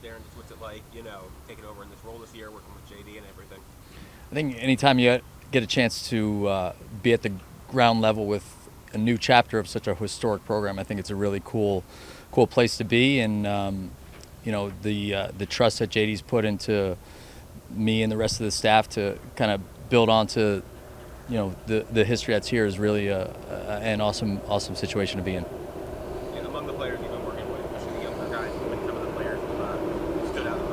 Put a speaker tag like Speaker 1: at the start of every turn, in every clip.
Speaker 1: Darren, just what's it like, taking over in this role this year, working with JD and everything?
Speaker 2: I think anytime you get a chance to be at the ground level with a new chapter of such a historic program, I think it's a really cool place to be. And the trust that JD's put into me and the rest of the staff to kind of build onto the history that's here is really an awesome situation to be in.
Speaker 1: And among the players you've been working with, especially the younger guys, who've been some of the players who stood out the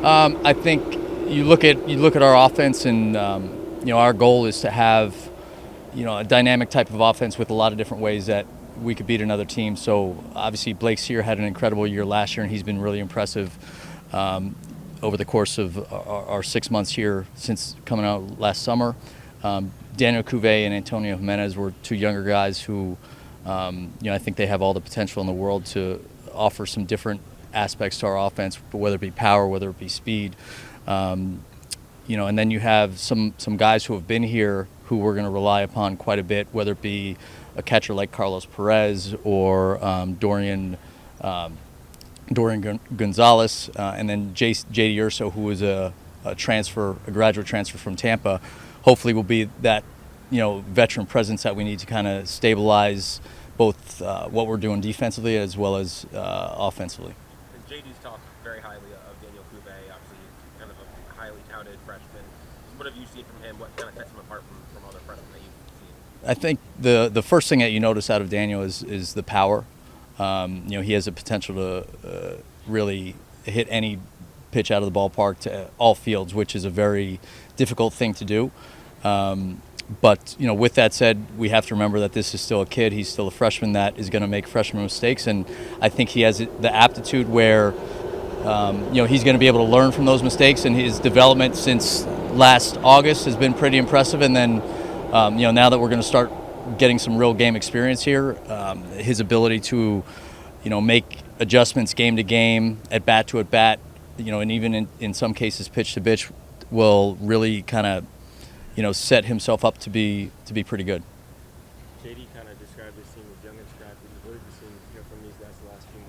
Speaker 1: most?
Speaker 2: I think you look at our offense, and our goal is to have a dynamic type of offense with a lot of different ways that we could beat another team. So obviously Blake's here had an incredible year last year, and he's been really impressive over the course of our 6 months here since coming out last summer. Daniel Cuvée and Antonio Jimenez were two younger guys who, I think they have all the potential in the world to offer some different aspects to our offense, whether it be power, whether it be speed. And then you have some guys who have been here who we're going to rely upon quite a bit, whether it be a catcher like Carlos Perez or Dorian Gonzalez, and then JD Urso, who was a graduate transfer from Tampa. Hopefully will be that veteran presence that we need to kind of stabilize both what we're doing defensively as well as offensively.
Speaker 1: And JD's talked very highly of Daniel Cuvée, obviously kind of a highly touted freshman. What have you seen from him? What kind of sets him apart from other freshmen that you've seen?
Speaker 2: I think the first thing that you notice out of Daniel is the power. He has the potential to really hit any pitch out of the ballpark to all fields, which is a very difficult thing to do. But with that said, we have to remember that this is still a kid. He's still a freshman that is going to make freshman mistakes, and I think he has the aptitude where he's going to be able to learn from those mistakes. And his development since last August has been pretty impressive. And then now that we're going to start getting some real game experience here, his ability to make adjustments game to game, at bat to at bat, and even in some cases pitch to pitch, will really kind of set himself up to be pretty good.
Speaker 3: JD kind of described this team as young and scrappy. What have you seen from these guys the last few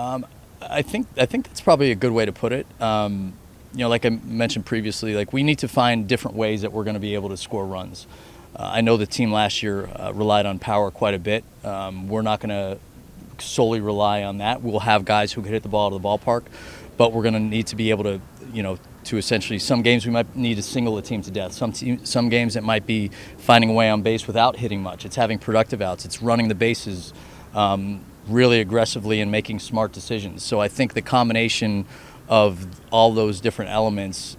Speaker 3: months?
Speaker 2: I think that's probably a good way to put it. Like I mentioned previously, like we need to find different ways that we're going to be able to score runs. I know the team last year relied on power quite a bit. We're not going to solely rely on that. We'll have guys who can hit the ball out of the ballpark, but we're going to need to be able to, to essentially, some games we might need to single a team to death. Some games it might be finding a way on base without hitting much. It's having productive outs. It's running the bases really aggressively and making smart decisions. So I think the combination of all those different elements,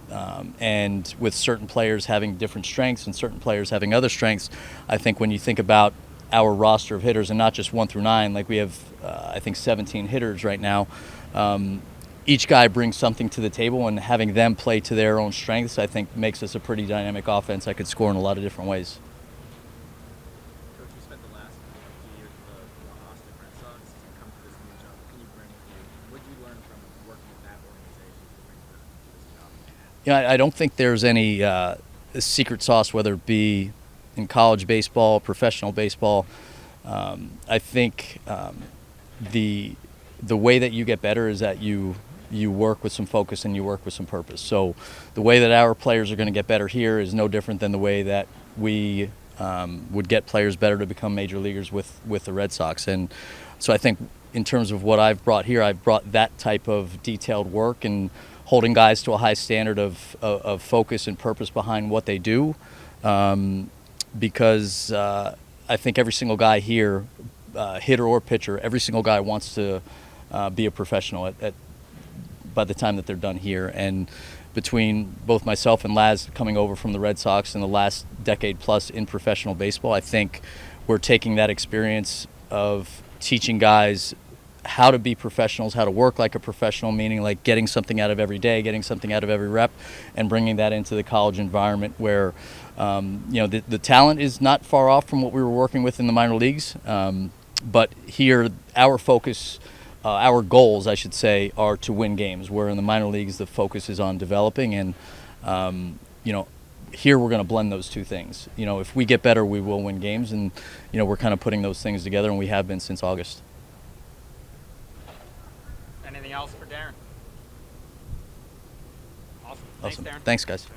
Speaker 2: and with certain players having different strengths and certain players having other strengths, I think when you think about our roster of hitters, and not just 1 through 9, like we have, I think 17 hitters right now. Each guy brings something to the table, and having them play to their own strengths, I think, makes us a pretty dynamic offense that could score in a lot of different ways.
Speaker 4: Coach, you spent the last 2 years with the Austin Red Sox to come to this new job. What can you bring with you? What did you learn from working with that organization to bring to this job?
Speaker 2: I don't think there's any secret sauce, whether it be in college baseball, professional baseball. I think the way that you get better is that you work with some focus and you work with some purpose. So the way that our players are going to get better here is no different than the way that we would get players better to become major leaguers with the Red Sox. And so I think in terms of what I've brought here, I've brought that type of detailed work and holding guys to a high standard of focus and purpose behind what they do. Because I think every single guy here, hitter or pitcher, every single guy wants to be a professional by the time that they're done here. And between both myself and Laz coming over from the Red Sox in the last decade plus in professional baseball, I think we're taking that experience of teaching guys how to be professionals, how to work like a professional, meaning like getting something out of every day, getting something out of every rep, and bringing that into the college environment where the talent is not far off from what we were working with in the minor leagues. But here, our focus, our goals, I should say, are to win games, where in the minor leagues the focus is on developing. And, here we're going to blend those two things. If we get better, we will win games. And, we're kind of putting those things together, and we have been since August.
Speaker 4: And Anything else for Darren? Awesome. Thanks,
Speaker 2: Awesome.
Speaker 4: Darren.
Speaker 2: Thanks, guys.